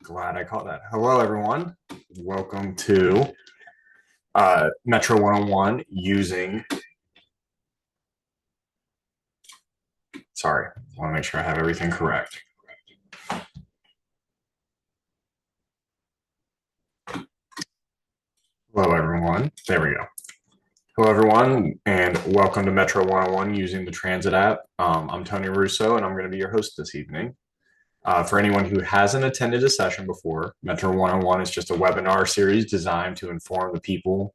Glad I caught that. Hello, everyone. Welcome to Metro 101 using. Sorry, I want to make sure I have everything correct. Hello, everyone. There we go. Hello, everyone, and welcome to Metro 101 using the Transit app. I'm Tony Russo, and I'm going to be your host this evening. For anyone who hasn't attended a session before, Metro 101 is just a webinar series designed to inform the people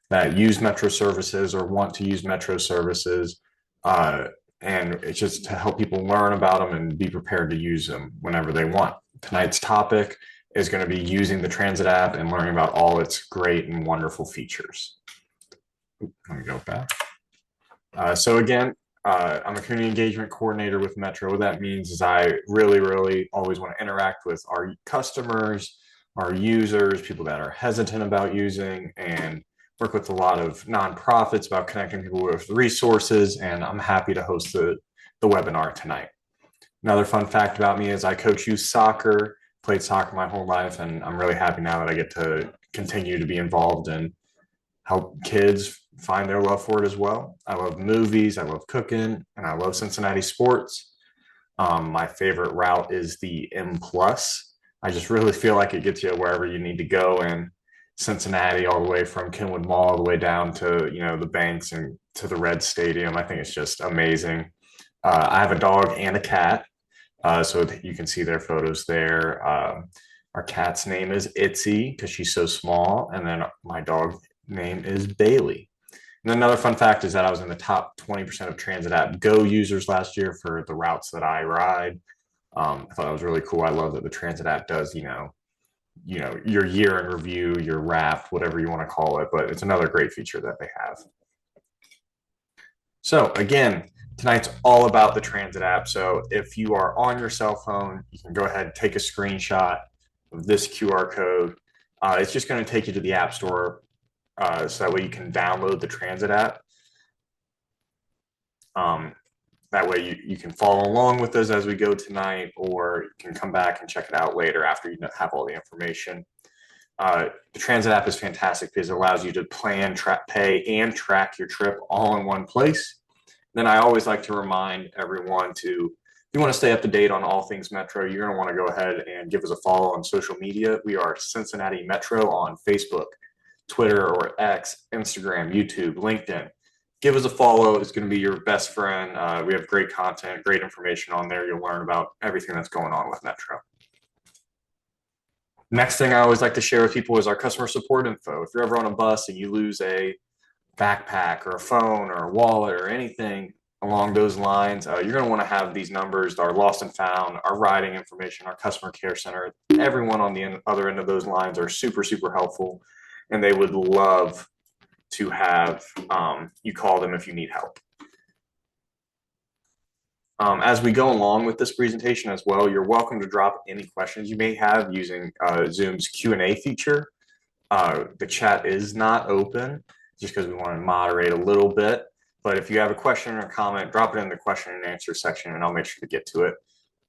that use Metro services or want to use Metro services. And it's just to help people learn about them and be prepared to use them whenever they want. Tonight's topic is going to be using the Transit app and learning about all its great and wonderful features. Let me go back. So again, I'm a community engagement coordinator with Metro. What that means is I really always want to interact with our customers, our users, people that are hesitant about using, and work with a lot of nonprofits about connecting people with resources. And I'm happy to host the webinar tonight. Another fun fact about me is I coach youth soccer, played soccer my whole life, and I'm really happy now that I get to continue to be involved and help kids find their love for it as well. I love movies, I love cooking, and I love Cincinnati sports. My favorite route is the M Plus. I just really feel like it gets you wherever you need to go in Cincinnati, all the way from Kenwood Mall all the way down to the banks and to the Red Stadium. I think it's just amazing. I have a dog and a cat, so that you can see their photos there. Our cat's name is Itzy because she's so small, and then my dog name is Bailey. And another fun fact is that I was in the top 20% of Transit app Go users last year for the routes that I ride. I thought that was really cool. I love that the Transit app does, your year in review, your wrap, whatever you want to call it, but it's another great feature that they have. So again, tonight's all about the Transit app. So if you are on your cell phone, you can go ahead and take a screenshot of this QR code. It's just going to take you to the App Store, so that way you can download the Transit app. That way you can follow along with us as we go tonight, or you can come back and check it out later after you have all the information. The Transit app is fantastic because it allows you to plan, pay, and track your trip all in one place. Then I always like to remind everyone if you want to stay up to date on all things Metro, you're going to want to go ahead and give us a follow on social media. We are Cincinnati Metro on Facebook, Twitter or X, Instagram, YouTube, LinkedIn. Give us a follow. It's going to be your best friend. We have great content, great information on there. You'll learn about everything that's going on with Metro. Next thing I always like to share with people is our customer support info. If you're ever on a bus and you lose a backpack or a phone or a wallet or anything along those lines, you're going to want to have these numbers, our lost and found, our riding information, our customer care center. Everyone on the other end of those lines are super helpful, and they would love to have you call them if you need help. As we go along with this presentation as well, you're welcome to drop any questions you may have using Zoom's Q&A feature. The chat is not open just because we want to moderate a little bit. But if you have a question or comment, drop it in the question and answer section, and I'll make sure to get to it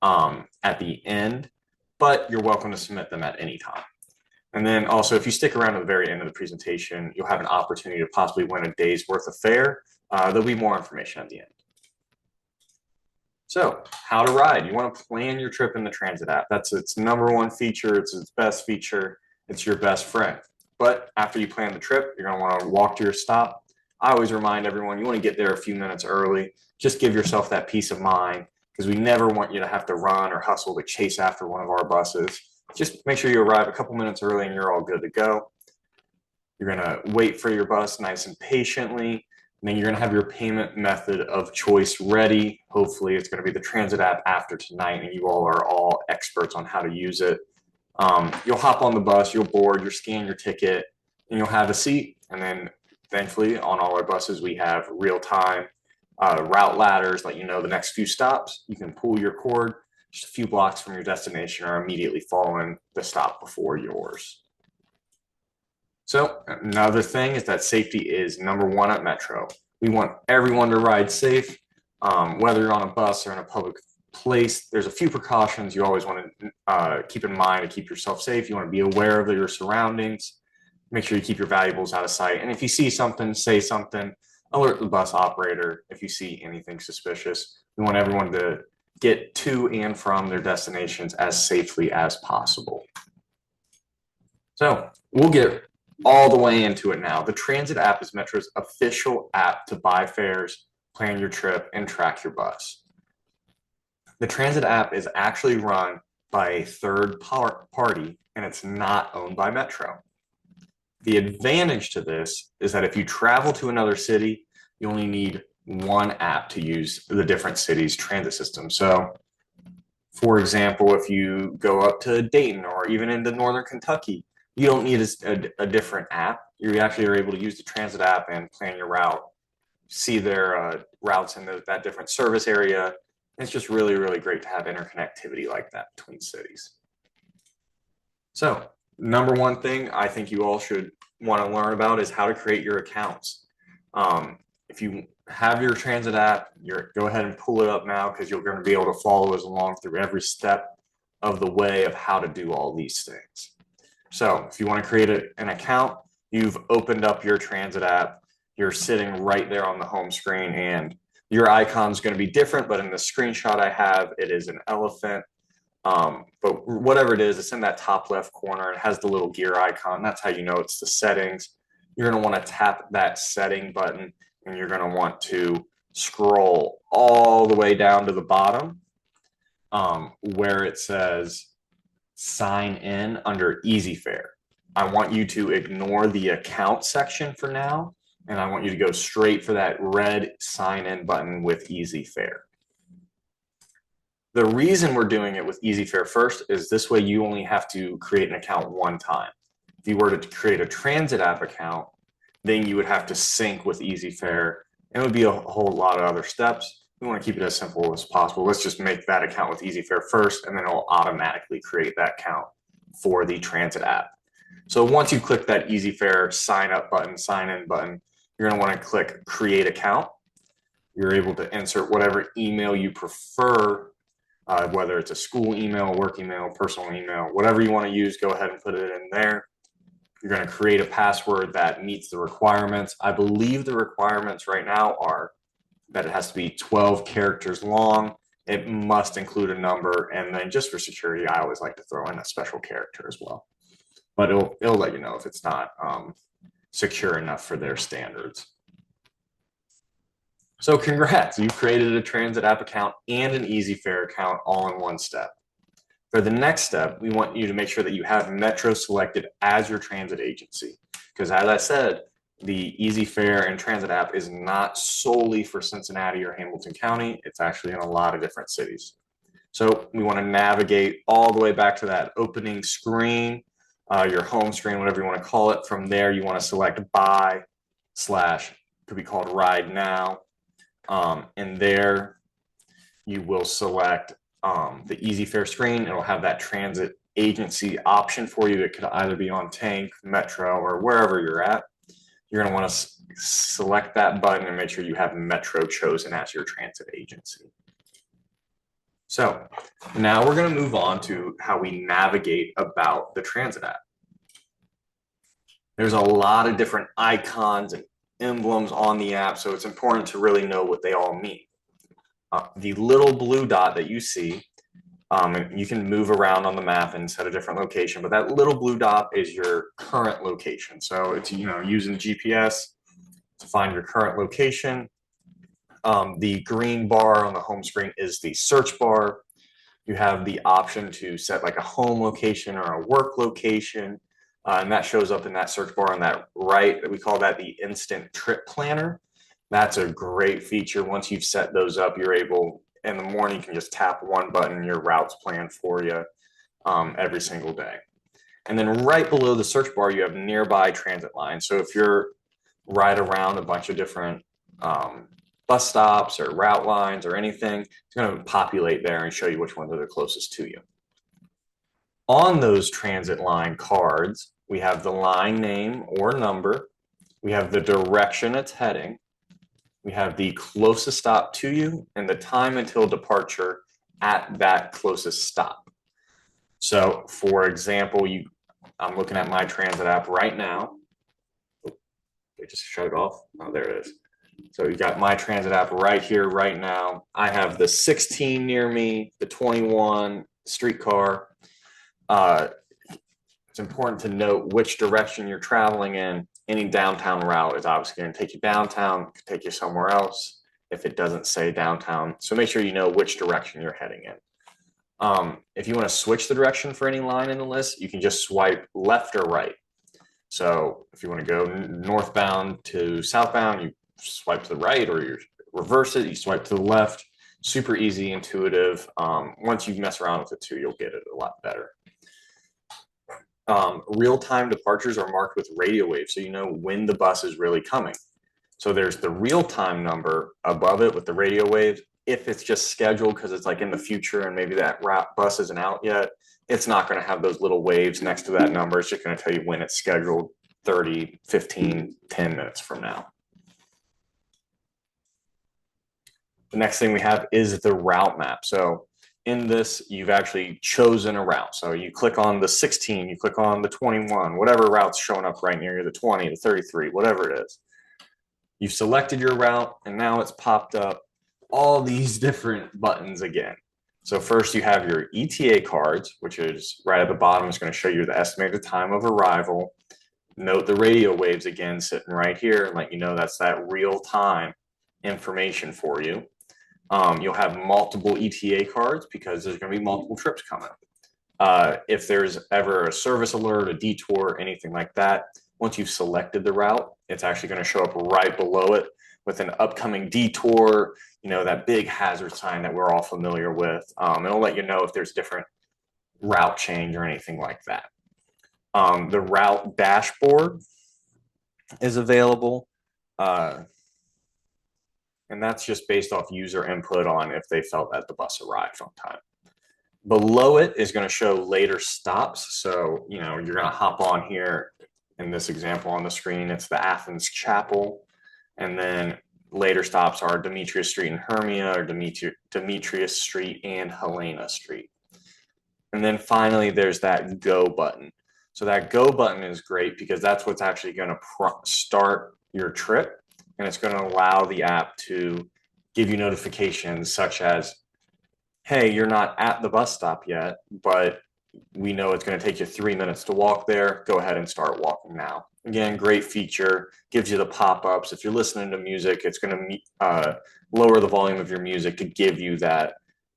at the end. But you're welcome to submit them at any time. And then also, if you stick around to the very end of the presentation, you'll have an opportunity to possibly win a day's worth of fare. There'll be more information at the end. So, how to ride. You want to plan your trip in the Transit app. That's its #1 feature. It's its best feature. It's your best friend. But after you plan the trip, you're going to want to walk to your stop. I always remind everyone you want to get there a few minutes early. Just give yourself that peace of mind, because we never want you to have to run or hustle to chase after one of our buses. Just make sure you arrive a couple minutes early and you're all good to go. You're going to wait for your bus nice and patiently. And then you're going to have your payment method of choice ready. Hopefully it's going to be the Transit app after tonight, and you all are all experts on how to use it. You'll hop on the bus, you'll board, you'll scan your ticket, and you'll have a seat. And then thankfully on all our buses we have real-time route ladders, let you know the next few stops. You can pull your cord just a few blocks from your destination or immediately following the stop before yours. So another thing is that safety is #1 at Metro. We want everyone to ride safe, whether you're on a bus or in a public there's a few precautions you always want to keep in mind to keep yourself safe. You want to be aware of your surroundings. Make sure you keep your valuables out of sight. And if you see something, say something. Alert the bus operator if you see anything suspicious. We want everyone to get to and from their destinations as safely as possible. So we'll get all the way into it now. The Transit app is Metro's official app to buy fares, plan your trip, and track your bus. The Transit app is actually run by a third party, and it's not owned by Metro. The advantage to this is that if you travel to another city, you only need one app to use the different cities' transit system. So, for example, if you go up to Dayton or even into Northern Kentucky, you don't need a different app. You actually are able to use the Transit app and plan your route, see their routes in that different service area. It's just really, really great to have interconnectivity like that between cities. So, number one thing I think you all should want to learn about is how to create your accounts. If you have your Transit app, go ahead and pull it up now because you're going to be able to follow us along through every step of the way of how to do all these things. So if you want to create an account, you've opened up your Transit app, you're sitting right there on the home screen, and your icon is going to be different, but in the screenshot I have, it is an elephant. But whatever it is, it's in that top left corner. It has the little gear icon. That's how you know it's the settings. You're going to want to tap that setting button, and you're going to want to scroll all the way down to the bottom where it says sign in under EasyFare. I want you to ignore the account section for now, and I want you to go straight for that red sign in button with EasyFare. The reason we're doing it with EasyFare first is this way you only have to create an account one time. If you were to create a Transit app account, then you would have to sync with EasyFare, and it would be a whole lot of other steps. We want to keep it as simple as possible. Let's just make that account with EasyFare first, and then it'll automatically create that account for the Transit app. So once you click that EasyFare sign up button, sign in button, you're going to want to click create account. You're able to insert whatever email you prefer, whether it's a school email, work email, personal email, whatever you want to use, go ahead and put it in there. You're going to create a password that meets the requirements. I believe the requirements right now are that it has to be 12 characters long. It must include a number. And then just for security, I always like to throw in a special character as well. But it'll let you know if it's not secure enough for their standards. So congrats, you've created a Transit app account and an EasyFare account all in one step. For the next step, we want you to make sure that you have Metro selected as your transit agency. Because as I said, the EasyFare and Transit app is not solely for Cincinnati or Hamilton County. It's actually in a lot of different cities. So we want to navigate all the way back to that opening screen, your home screen, whatever you want to call it. From there, you want to select buy / could be called ride now. And there you will select the EasyFare screen. It'll have that transit agency option for you. It could either be on Tank, Metro, or wherever you're at. You're going to want to select that button and make sure you have Metro chosen as your transit agency. So now we're going to move on to how we navigate about the Transit app. There's a lot of different icons and emblems on the app, so it's important to really know what they all mean. The little blue dot that you see, you can move around on the map and set a different location, but that little blue dot is your current location. So it's using GPS to find your current location. The green bar on the home screen is the search bar. You have the option to set like a home location or a work location. And that shows up in that search bar on that right. We call that the instant trip planner. That's a great feature. Once you've set those up, you're able, in the morning, you can just tap one button, your route's planned for you every single day. And then right below the search bar, you have nearby transit lines. So if you're right around a bunch of different bus stops or route lines or anything, it's going to populate there and show you which ones are the closest to you. On those transit line cards, we have the line name or number. We have the direction it's heading. We have the closest stop to you and the time until departure at that closest stop. So for example, I'm looking at my transit app right now. They just shut it off. Oh, there it is. So you got my transit app right here, right now. I have the 16 near me, the 21 streetcar. Uh, it's important to note which direction you're traveling in. Any downtown route is obviously going to take you downtown, could take you somewhere else if it doesn't say downtown. So make sure you know which direction you're heading in. If you want to switch the direction for any line in the list, you can just swipe left or right. So if you want to go northbound to southbound, you swipe to the right, or you reverse it, you swipe to the left. Super easy, intuitive. Once you mess around with it too, you'll get it a lot better. Real-time departures are marked with radio waves, so you know when the bus is really coming. So there's the real-time number above it with the radio waves. If it's just scheduled because it's like in the future and maybe that bus isn't out yet, it's not going to have those little waves next to that number. It's just going to tell you when it's scheduled, 30, 15, 10 minutes from now. The next thing we have is the route map. So in this, you've actually chosen a route. So you click on the 16, you click on the 21, whatever route's showing up right near you, the 20, the 33, whatever it is. You've selected your route, and now it's popped up all these different buttons again. So first you have your ETA cards, which is right at the bottom. It's going to show you the estimated time of arrival. Note the radio waves again sitting right here and let you know that's that real-time information for you. You'll have multiple ETA cards because there's going to be multiple trips coming. If there's ever a service alert, a detour, anything like that, once you've selected the route, it's actually going to show up right below it with an upcoming detour, you know, that big hazard sign that we're all familiar with. It'll let you know if there's different route change or anything like that. The route dashboard is available. And that's just based off user input on if they felt that the bus arrived on time. Below it is going to show later stops. So, you know, you're going to hop on here. In this example on the screen, it's the Athens Chapel. And then later stops are Demetrius Street and Hermia, or Demetrius Street and Helena Street. And then finally, there's that go button. So that go button is great because that's what's actually going to start your trip. And it's going to allow the app to give you notifications such as, hey, you're not at the bus stop yet, but we know it's going to take you 3 minutes to walk there. Go ahead and start walking now. Again, great feature, gives you the pop-ups. If you're listening to music, it's going to lower the volume of your music to give you that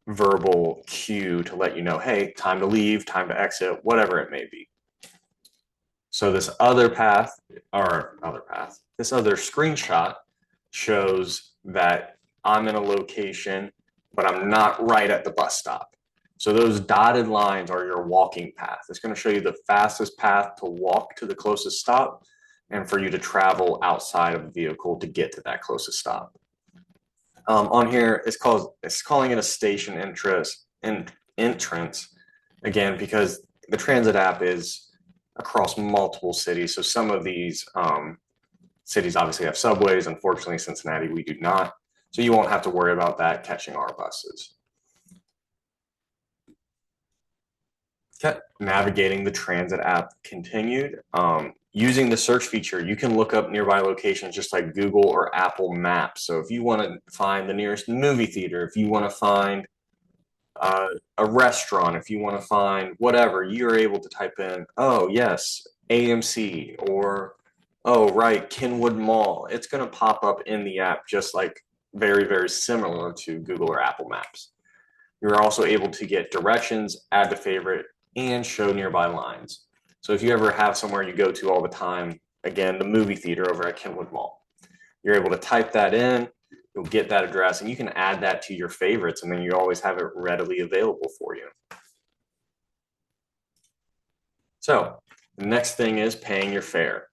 verbal cue to let you know, hey, time to leave, time to exit, whatever it may be. So this other screenshot shows that I'm in a location, but I'm not right at the bus stop. So those dotted lines are your walking path. It's going to show you the fastest path to walk to the closest stop and for you to travel outside of the vehicle to get to that closest stop. On here, it's calling it a station entrance, again, because the transit app is across multiple cities. So some of these cities obviously have subways. Unfortunately, Cincinnati, we do not. So you won't have to worry about that catching our buses. Okay. Navigating the transit app continued. Using the search feature, you can look up nearby locations just like Google or Apple Maps. So if you want to find the nearest movie theater, if you want to find a restaurant, if you want to find whatever, you're able to type in, oh, yes, AMC, or, oh, right, Kenwood Mall. It's going to pop up in the app just like very, very similar to Google or Apple Maps. You're also able to get directions, add to favorite, and show nearby lines. So if you ever have somewhere you go to all the time, again, the movie theater over at Kenwood Mall, you're able to type that in, you'll get that address, and you can add that to your favorites, and then you always have it readily available for you. So the next thing is paying your fare.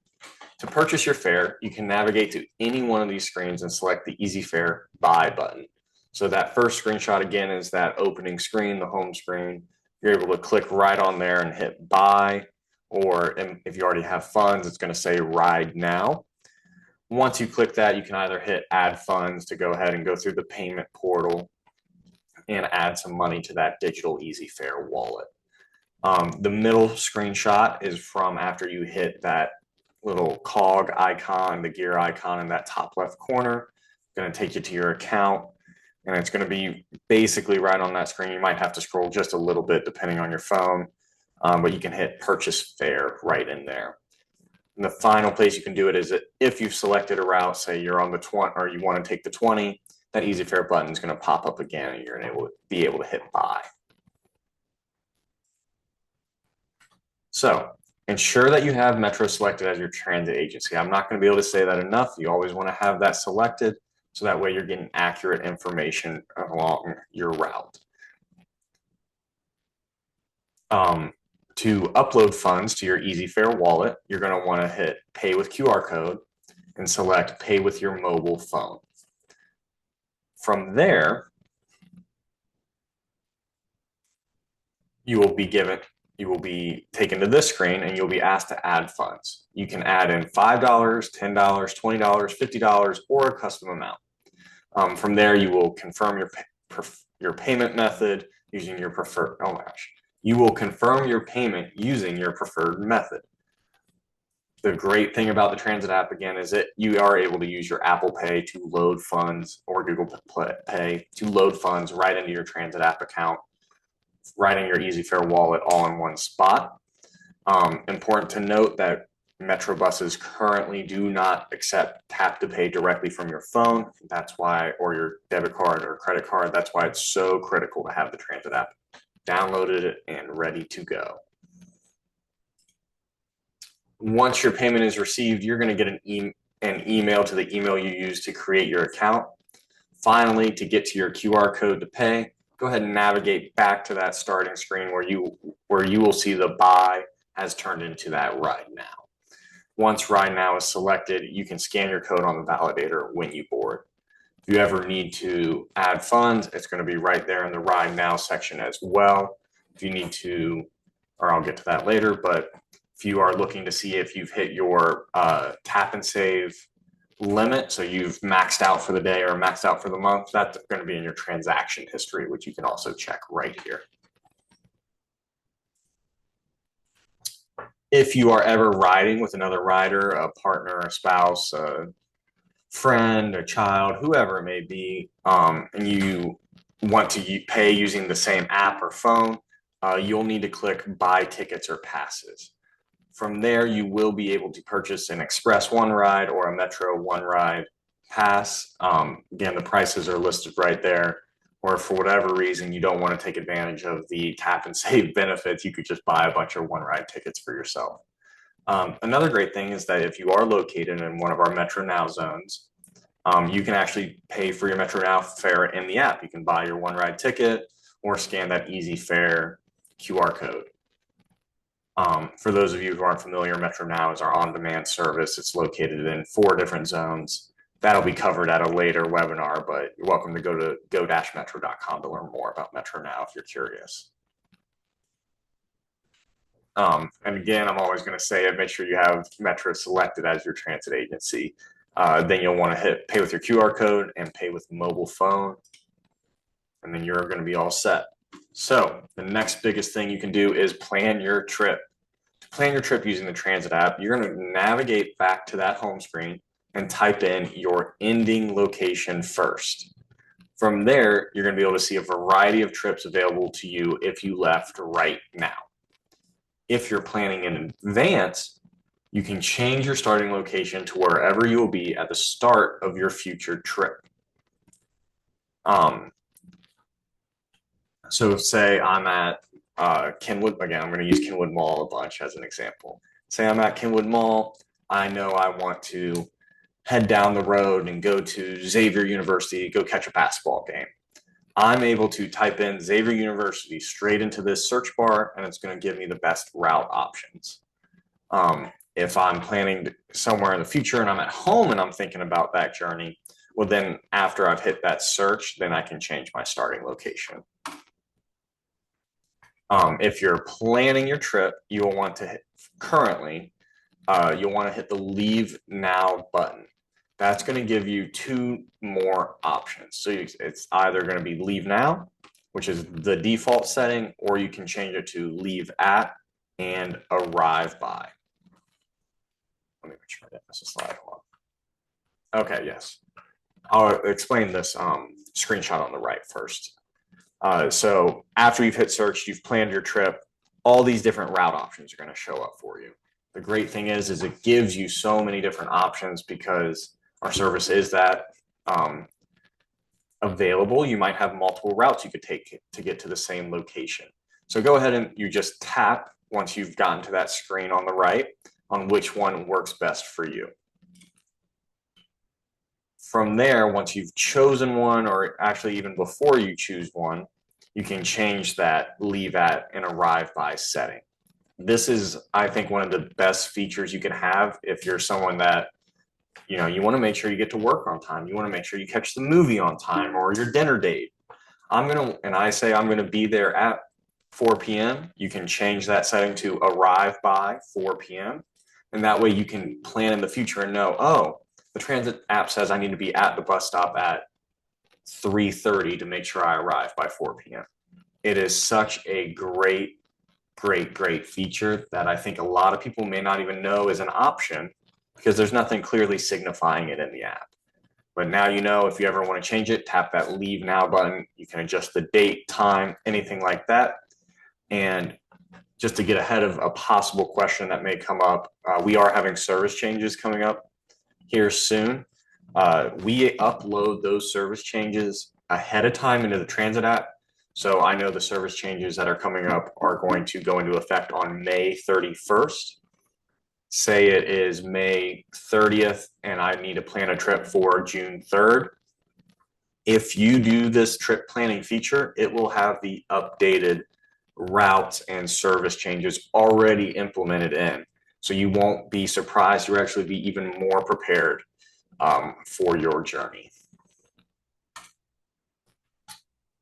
To purchase your fare, you can navigate to any one of these screens and select the Easy Fare Buy button. So that first screenshot, again, is that opening screen, the home screen. You're able to click right on there and hit Buy, or if you already have funds, it's going to say Ride Now. Once you click that, you can either hit Add Funds to go ahead and go through the payment portal, and add some money to that digital EasyFare wallet. The middle screenshot is from after you hit that little cog icon, the gear icon in that top left corner. It's going to take you to your account, and it's going to be basically right on that screen. You might have to scroll just a little bit depending on your phone, but you can hit purchase fare right in there. And the final place you can do it is if you've selected a route, say you're on the 20 or you want to take the 20, that EasyFare button is going to pop up again and you're going to be able to hit buy. So ensure that you have Metro selected as your transit agency. I'm not going to be able to say that enough. You always want to have that selected so that way you're getting accurate information along your route. To upload funds to your EasyFare wallet, you're going to want to hit pay with QR code and select pay with your mobile phone. From there, you will be taken to this screen and you'll be asked to add funds. You can add in $5, $10, $20, $50, or a custom amount. From there, you will confirm your payment method using your preferred, you will confirm your payment using your preferred method. The great thing about the Transit app, again, is that you are able to use your Apple Pay to load funds or Google Pay to load funds right into your Transit app account, right in your EasyFare wallet, all in one spot. Important to note that Metro buses currently do not accept tap to pay directly from your phone. That's why, or your debit card or credit card. That's why it's so critical to have the Transit app downloaded and ready to go. Once your payment is received, you're going to get an email to the email you use to create your account. Finally, to get to your QR code to pay, go ahead and navigate back to that starting screen where you will see the buy has turned into that Ride Now. Once Ride Now is selected, you can scan your code on the validator when you board. If you ever need to add funds, it's going to be right there in the Ride Now section as well. If you need to, or I'll get to that later, but if you are looking to see if you've hit your tap and save limit, so you've maxed out for the day or maxed out for the month, that's going to be in your transaction history, which you can also check right here. If you are ever riding with another rider, a partner, a spouse, a friend, a child, whoever it may be, and you want to pay using the same app or phone, you'll need to click buy tickets or passes. From there, you will be able to purchase an Express One Ride or a Metro One Ride pass. Again, the prices are listed right there. Or if for whatever reason you don't want to take advantage of the tap and save benefits, you could just buy a bunch of One Ride tickets for yourself. Another great thing is that if you are located in one of our Metro Now zones, you can actually pay for your Metro Now fare in the app. You can buy your One Ride ticket or scan that EasyFare QR code. For those of you who aren't familiar, Metro Now is our on-demand service. It's located in 4 different zones. That'll be covered at a later webinar, but you're welcome to go to go-metro.com to learn more about Metro Now if you're curious. And again, I'm always going to say it, make sure you have Metro selected as your transit agency. Then you'll want to hit pay with your QR code and pay with mobile phone. And then you're going to be all set. So the next biggest thing you can do is plan your trip. To plan your trip using the Transit app, you're going to navigate back to that home screen and type in your ending location first. From there, you're going to be able to see a variety of trips available to you if you left right now. If you're planning in advance, you can change your starting location to wherever you will be at the start of your future trip. So say I'm at Kenwood, again, I'm going to use Kenwood Mall a bunch as an example. Say I'm at Kenwood Mall, I know I want to head down the road and go to Xavier University, go catch a basketball game. I'm able to type in Xavier University straight into this search bar, and it's going to give me the best route options. If I'm planning somewhere in the future and I'm at home and I'm thinking about that journey, well, then after I've hit that search, then I can change my starting location. If you're planning your trip, you will want to hit, you'll want to hit the Leave Now button. That's going to give you 2 more options. So it's either going to be Leave Now which is the default setting, or you can change it to leave at and arrive by. Let me make sure I didn't miss a slide. Hold on. Okay, yes. I'll explain this screenshot on the right first. So after you've hit search, you've planned your trip, all these different route options are going to show up for you. The great thing is it gives you so many different options because our service is that available. You might have multiple routes you could take to get to the same location. So go ahead and you just tap once you've gotten to that screen on the right on which one works best for you. From there, once you've chosen one, or actually even before you choose one, you can change that leave at and arrive by setting. This is, I think, one of the best features you can have if you're someone that, you want to make sure you get to work on time. You want to make sure you catch the movie on time or your dinner date. I say I'm going to be there at 4 p.m. You can change that setting to arrive by 4 p.m. And that way you can plan in the future and know, oh, the transit app says I need to be at the bus stop at 3:30 to make sure I arrive by 4 p.m. It is such a great feature that I think a lot of people may not even know is an option because there's nothing clearly signifying it in the app. But now if you ever want to change it, tap that leave now button. You can adjust the date, time, anything like that. And just to get ahead of a possible question that may come up, we are having service changes coming up here soon. We upload those service changes ahead of time into the transit app. So I know the service changes that are coming up are going to go into effect on May 31st. Say it is May 30th and I need to plan a trip for June 3rd. If you do this trip planning feature, it will have the updated routes and service changes already implemented in. So you won't be surprised. You'll actually be even more prepared for your journey.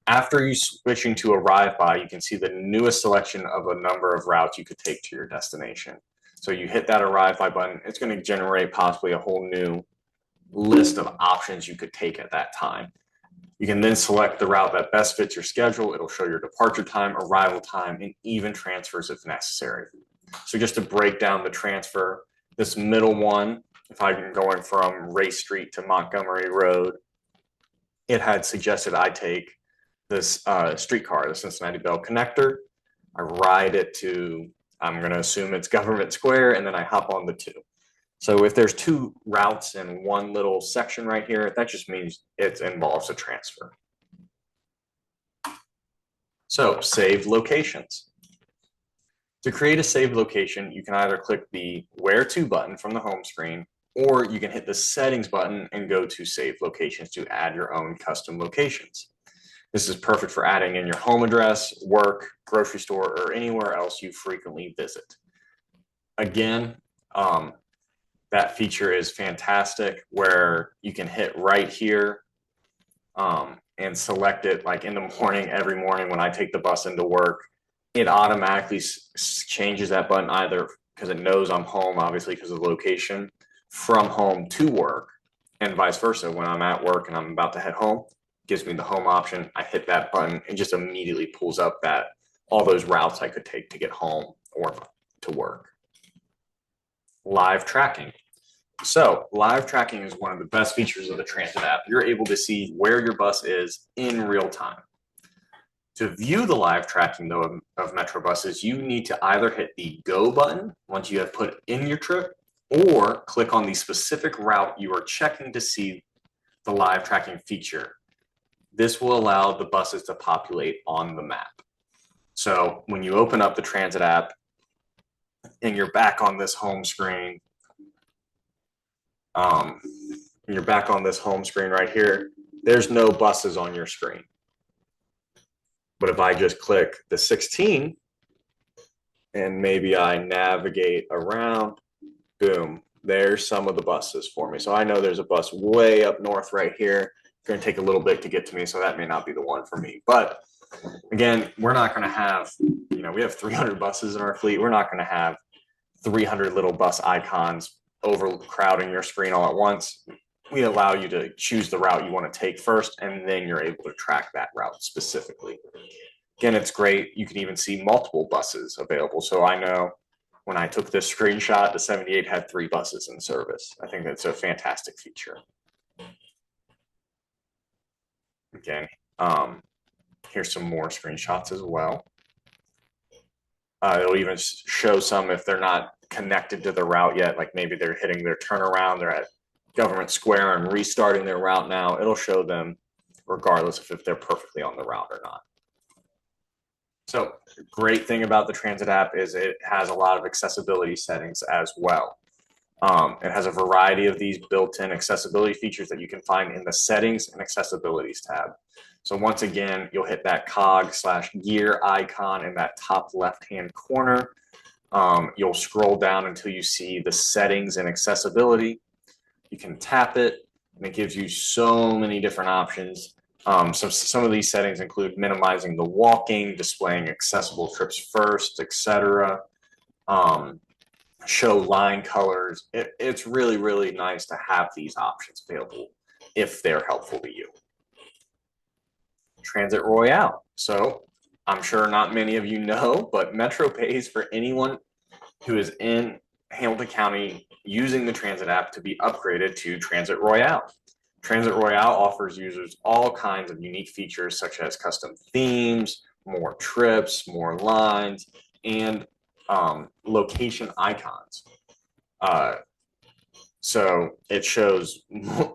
After you switching to arrive by, you can see the newest selection of a number of routes you could take to your destination. So you hit that arrive by button, it's going to generate possibly a whole new list of options you could take at that time. You can then select the route that best fits your schedule. It'll show your departure time, arrival time, and even transfers if necessary. So just to break down the transfer, this middle one, if I'm going from Race Street to Montgomery Road, it had suggested I take this streetcar, the Cincinnati Bell Connector. I ride it to, I'm going to assume it's Government Square, and then I hop on the 2. So if there's 2 routes in one little section right here, that just means it involves a transfer. So saved locations. To create a saved location, you can either click the Where To button from the home screen, or you can hit the Settings button and go to Save Locations to add your own custom locations. This is perfect for adding in your home address, work, grocery store, or anywhere else you frequently visit. Again, that feature is fantastic where you can hit right here and select it like in the morning, every morning when I take the bus into work. It automatically changes that button either because it knows I'm home, obviously because of the location, from home to work, and vice versa. When I'm at work and I'm about to head home, it gives me the home option. I hit that button and just immediately pulls up all those routes I could take to get home or to work. Live tracking. So live tracking is one of the best features of the transit app. You're able to see where your bus is in real time. To view the live tracking, though, of Metro buses, you need to either hit the Go button once you have put in your trip, or click on the specific route you are checking to see the live tracking feature. This will allow the buses to populate on the map. So when you open up the transit app and you're back on this home screen, right here, there's no buses on your screen. But if I just click the 16 and maybe I navigate around, boom, there's some of the buses for me. So I know there's a bus way up north right here. It's going to take a little bit to get to me, so that may not be the one for me. But again, we're not going to have, we have 300 buses in our fleet. We're not going to have 300 little bus icons overcrowding your screen all at once. we allow you to choose the route you want to take first, and then you're able to track that route specifically. Again, it's great. You can even see multiple buses available. So I know when I took this screenshot, the 78 had 3 buses in service. I think that's a fantastic feature. Again, here's some more screenshots as well. It'll even show some if they're not connected to the route yet, like maybe they're hitting their turnaround, they're at Government Square and restarting their route now. It'll show them regardless of if they're perfectly on the route or not. So the great thing about the Transit app is it has a lot of accessibility settings as well. It has a variety of these built-in accessibility features that you can find in the settings and accessibilities tab. So once again, you'll hit that cog/gear icon in that top left-hand corner. You'll scroll down until you see the settings and accessibility. You can tap it, and it gives you so many different options. Some of these settings include minimizing the walking, displaying accessible trips first, etc. Show line colors. It's really, really nice to have these options available if they're helpful to you. Transit Royale. So I'm sure not many of you know, but Metro pays for anyone who is in Hamilton County using the Transit app to be upgraded to Transit Royale. Transit Royale offers users all kinds of unique features such as custom themes, more trips, more lines, and location icons. So it shows,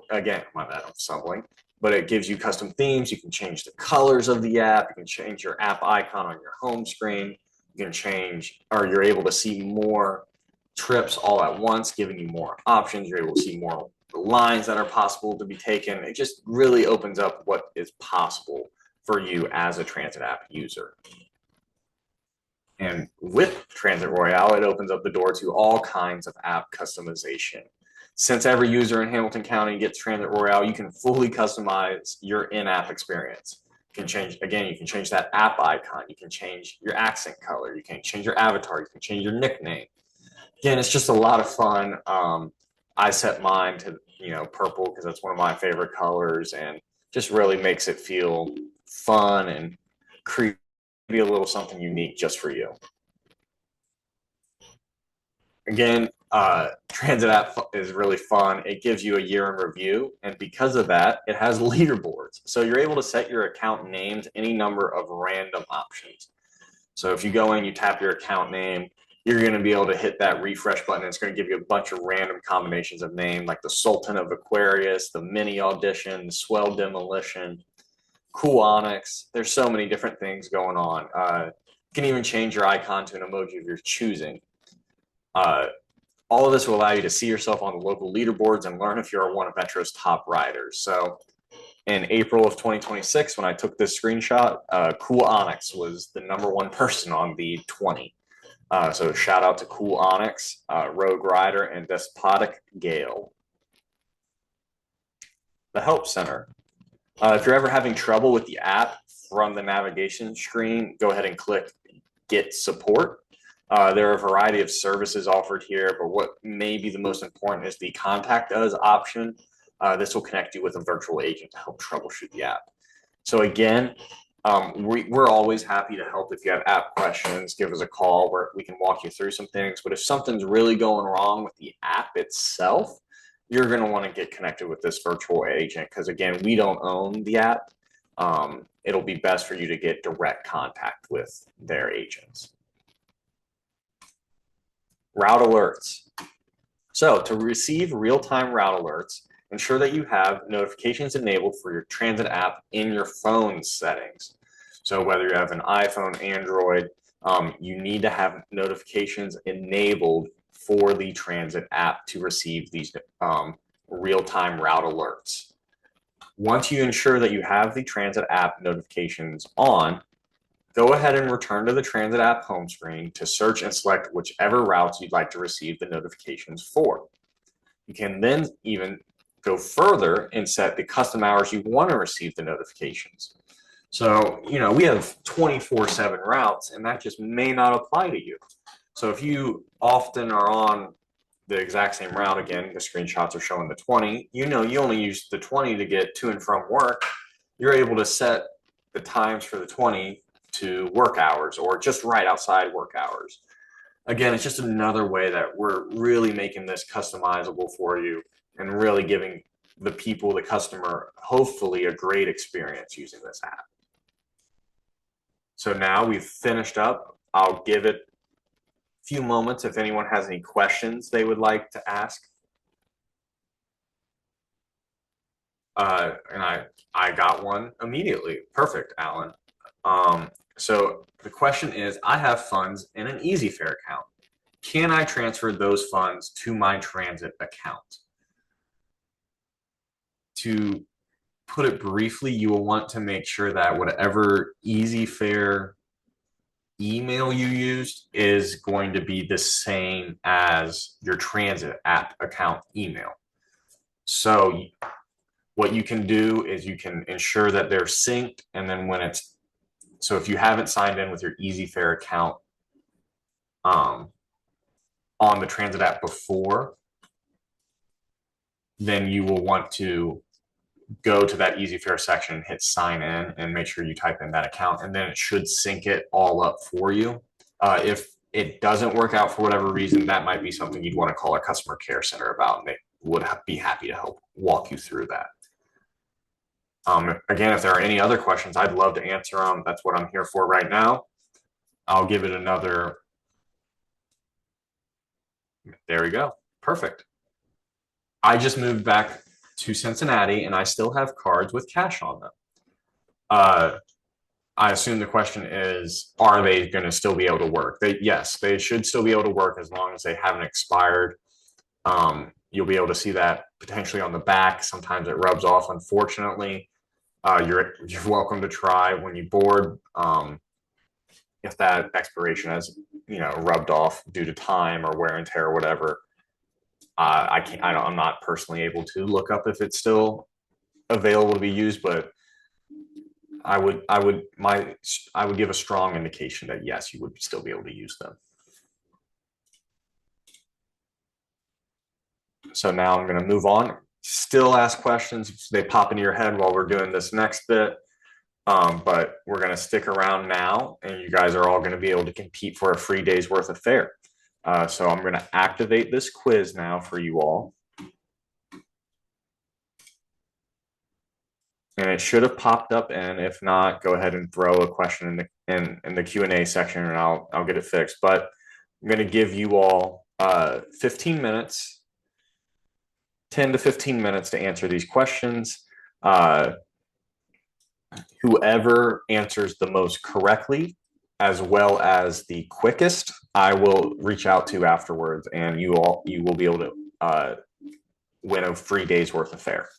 again, my bad, I'm stumbling, but it gives you custom themes. You can change the colors of the app. You can change your app icon on your home screen. You can change, or you're able to see more trips all at once, giving you more options. You're able to see more lines that are possible to be taken. It just really opens up what is possible for you as a Transit app user. And with Transit Royale, it opens up the door to all kinds of app customization. Since every user in Hamilton County gets Transit Royale, you can fully customize your in-app experience. You can change, again, you can change that app icon. You can change your accent color. You can change your avatar. You can change your nickname. Again, it's just a lot of fun. I set mine to, purple because that's one of my favorite colors, and just really makes it feel fun and create a little something unique just for you. Again, Transit app is really fun. It gives you a year in review, and because of that, it has leaderboards. So you're able to set your account name to any number of random options. So if you go in, you tap your account name, you're going to be able to hit that refresh button. It's going to give you a bunch of random combinations of name, like the Sultan of Aquarius, the Mini Audition, the Swell Demolition, Cool Onyx. There's so many different things going on. You can even change your icon to an emoji of your choosing. All of this will allow you to see yourself on the local leaderboards and learn if you're one of Metro's top riders. So in April of 2026, when I took this screenshot, Cool Onyx was the #1 person on the 20. So shout out to Cool Onyx, Rogue Rider, and Despotic Gale. The Help Center. If you're ever having trouble with the app from the navigation screen, go ahead and click Get Support. There are a variety of services offered here, but what may be the most important is the Contact Us option. This will connect you with a virtual agent to help troubleshoot the app. So again, we're always happy to help. If you have app questions, give us a call where we can walk you through some things. But if something's really going wrong with the app itself, you're going to want to get connected with this virtual agent because, again, we don't own the app. It'll be best for you to get direct contact with their agents. Route alerts. So to receive real-time route alerts, ensure that you have notifications enabled for your Transit app in your phone settings. So whether you have an iPhone, Android, you need to have notifications enabled for the Transit app to receive these real-time route alerts. Once you ensure that you have the Transit app notifications on, go ahead and return to the Transit app home screen to search and select whichever routes you'd like to receive the notifications for. You can then even go further and set the custom hours you want to receive the notifications. So, we have 24/7 routes, and that just may not apply to you. So if you often are on the exact same route again. The screenshots are showing the 20. You know, you only use the 20 to get to and from work. You're able to set the times for the 20 to work hours or just right outside work hours. Again, it's just another way that we're really making this customizable for you and really giving the people, the customer, hopefully a great experience using this app. So now we've finished up. I'll give it a few moments if anyone has any questions they would like to ask. And I got one immediately. Perfect, Alan. So the question is, I have funds in an EasyFare account. Can I transfer those funds to my transit account? To put it briefly, you will want to make sure that whatever EasyFare email you used is going to be the same as your transit app account email. So what you can do is you can ensure that they're synced, and then when it's, so if you haven't signed in with your EasyFare account on the transit app before, then you will want to go to that EasyFare section, hit sign in, and make sure you type in that account, and then it should sync it all up for you. If it doesn't work out for whatever reason, that might be something you'd want to call our customer care center about, and they would be happy to help walk you through that. Again, if there are any other questions, I'd love to answer them. That's what I'm here for right now. I'll give it another. There we go. Perfect. I just moved back to Cincinnati and I still have cards with cash on them. I assume the question is, are they going to still be able to work? Yes, they should still be able to work as long as they haven't expired. You'll be able to see that potentially on the back. Sometimes it rubs off, unfortunately. You're welcome to try when you board. If that expiration has, rubbed off due to time or wear and tear or whatever, I'm not personally able to look up if it's still available to be used, but I would give a strong indication that yes, you would still be able to use them. So now I'm going to move on. Still ask questions if they pop into your head while we're doing this next bit. But we're going to stick around now, and you guys are all going to be able to compete for a free day's worth of fare. So I'm going to activate this quiz now for you all. And it should have popped up, and if not, go ahead and throw a question in the Q&A section, and I'll get it fixed. But I'm going to give you all 15 minutes, 10 to 15 minutes to answer these questions. Whoever answers the most correctly, as well as the quickest, I will reach out to afterwards, and you will be able to win a free day's worth of fare.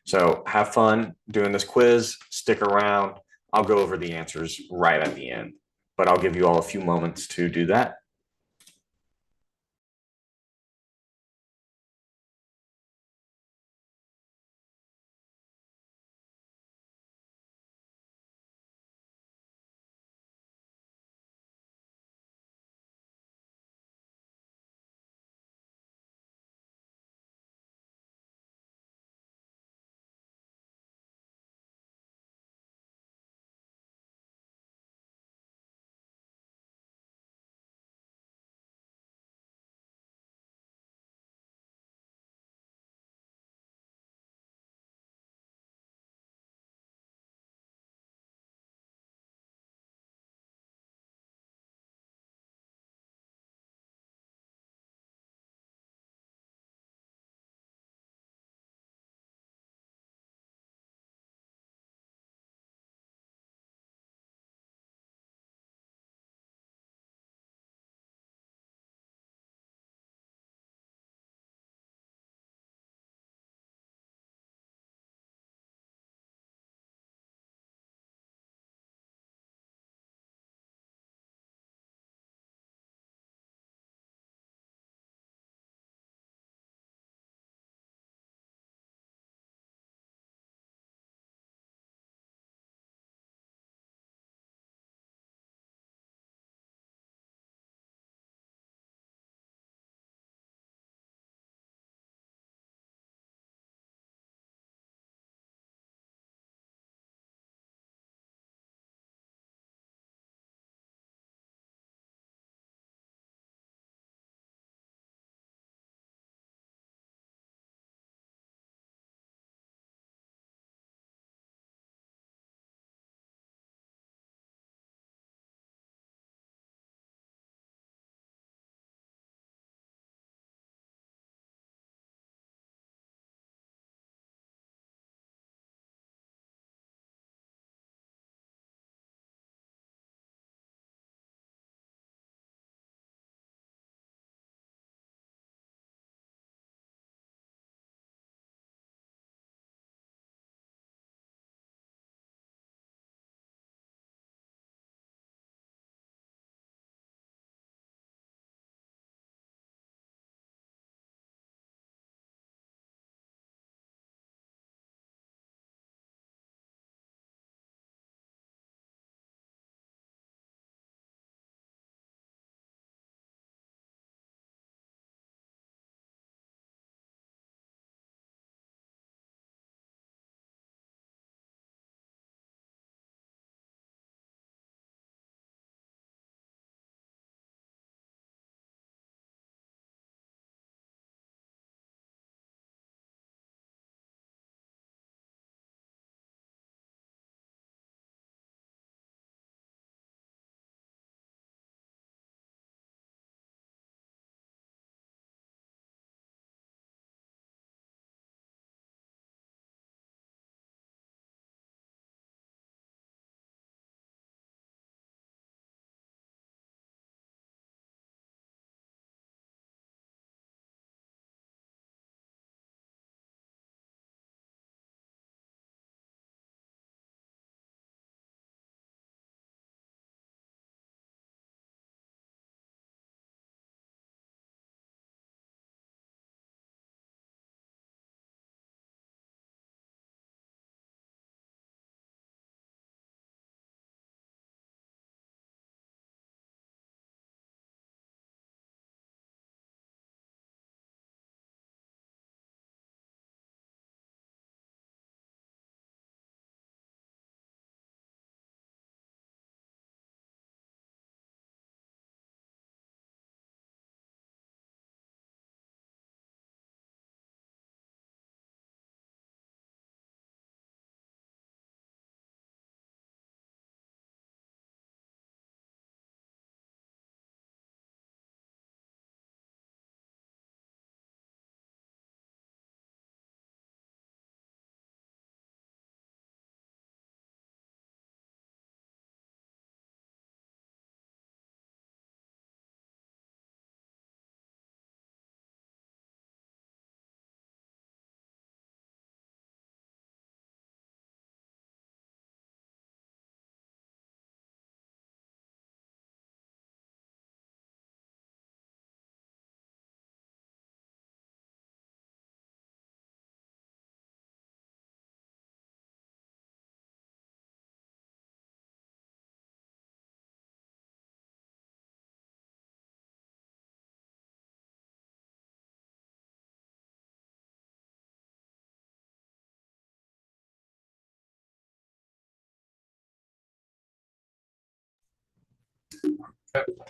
So have fun doing this quiz. Stick around. I'll go over the answers right at the end, but I'll give you all a few moments to do that.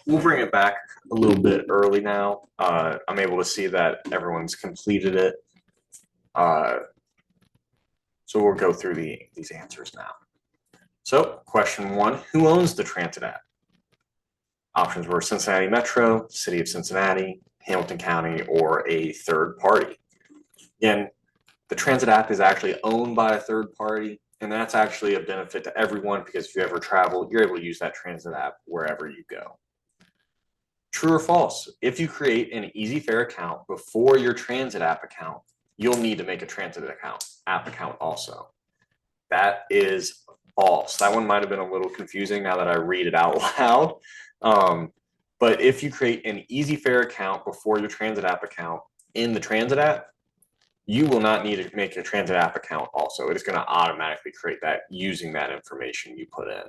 We'll bring it back a little bit early now. I'm able to see that everyone's completed it. So we'll go through these answers now. So question 1, who owns the transit app? Options were Cincinnati Metro, City of Cincinnati, Hamilton County, or a third party. Again, the transit app is actually owned by a third party, and that's actually a benefit to everyone because if you ever travel, you're able to use that transit app wherever you go. True or false? If you create an EasyFare account before your transit app account, you'll need to make a transit app account also. That is false. That one might have been a little confusing now that I read it out loud. But if you create an EasyFare account before your transit app account in the transit app, you will not need to make a transit app account also. It is going to automatically create that using that information you put in.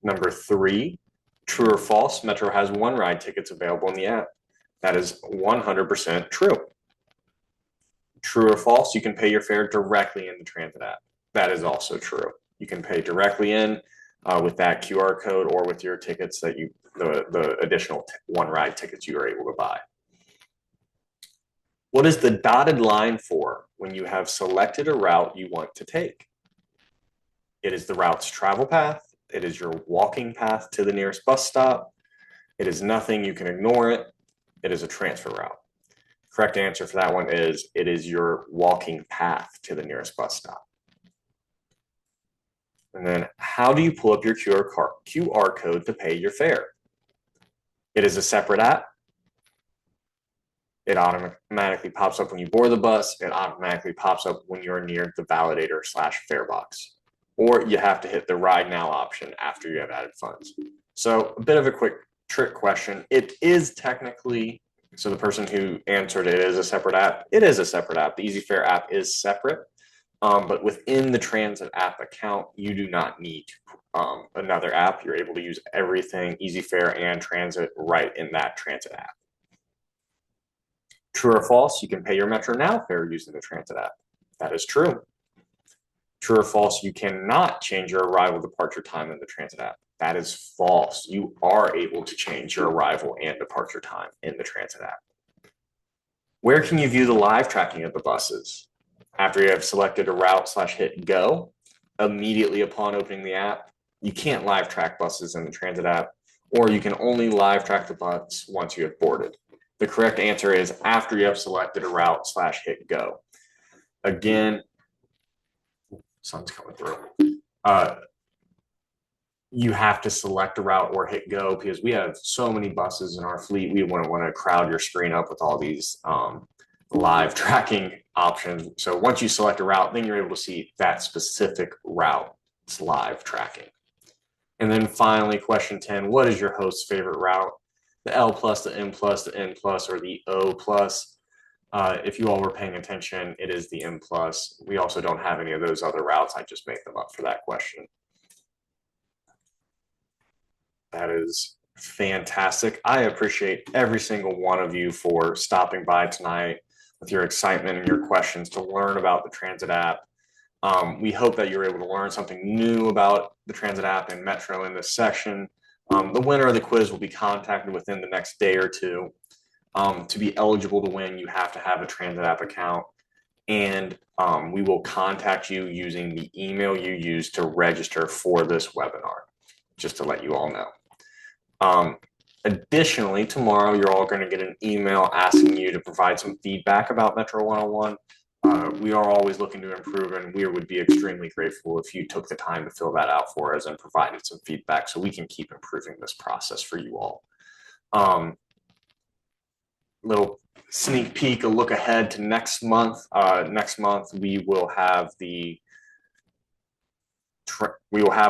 Number 3, true or false, Metro has one-ride tickets available in the app. That is 100% true. True or false, you can pay your fare directly in the transit app. That is also true. You can pay directly in with that QR code or with your tickets that the additional one-ride tickets you are able to buy. What is the dotted line for when you have selected a route you want to take? It is the route's travel path. It is your walking path to the nearest bus stop. It is nothing, you can ignore it. It is a transfer route. Correct answer for that one is it is your walking path to the nearest bus stop. And then how do you pull up your QR code to pay your fare? It is a separate app. It automatically pops up when you board the bus. It automatically pops up when you're near the validator/fare box. Or you have to hit the ride now option after you have added funds. So a bit of a quick trick question. It is technically, so the person who answered it is a separate app. It is a separate app. The EasyFare app is separate. But within the transit app account, you do not need another app. You're able to use everything, EasyFare and transit, right in that transit app. True or false, you can pay your Metro Now fare using the transit app. That is true. True or false, you cannot change your arrival departure time in the transit app. That is false. You are able to change your arrival and departure time in the transit app. Where can you view the live tracking of the buses? After you have selected a route/hit go, immediately upon opening the app, you can't live track buses in the transit app, or you can only live track the bus once you have boarded. The correct answer is after you have selected a route/hit go. Again, sun's coming through. You have to select a route or hit go because we have so many buses in our fleet. We wouldn't want to crowd your screen up with all these live tracking options. So once you select a route, then you're able to see that specific route's live tracking. And then finally, question 10, what is your host's favorite route? The L plus, the M plus, the N plus, or the O plus? If you all were paying attention, it is the M plus. We also don't have any of those other routes. I just made them up for that question. That is fantastic. I appreciate every single one of you for stopping by tonight with your excitement and your questions to learn about the transit app. We hope that you're able to learn something new about the transit app and Metro in this section. The winner of the quiz will be contacted within the next day or two. To be eligible to win, you have to have a transit app account, and we will contact you using the email you used to register for this webinar, just to let you all know. Additionally, tomorrow you're all going to get an email asking you to provide some feedback about Metro 101. We are always looking to improve, and we would be extremely grateful if you took the time to fill that out for us and provided some feedback so we can keep improving this process for you all. Little sneak peek, a look ahead to next month. Next month we will have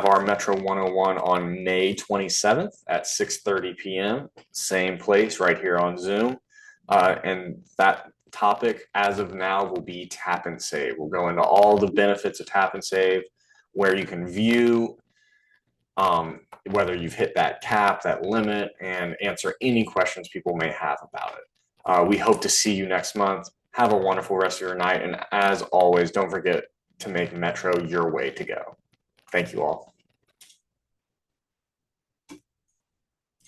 our Metro 101 on May 27th at 6:30 p.m. Same place right here on Zoom. And that topic as of now will be Tap and Save. We'll go into all the benefits of Tap and Save, where you can view whether you've hit that cap, that limit, and answer any questions people may have about it. We hope to see you next month. Have a wonderful rest of your night. And as always, don't forget to make Metro your way to go. Thank you all.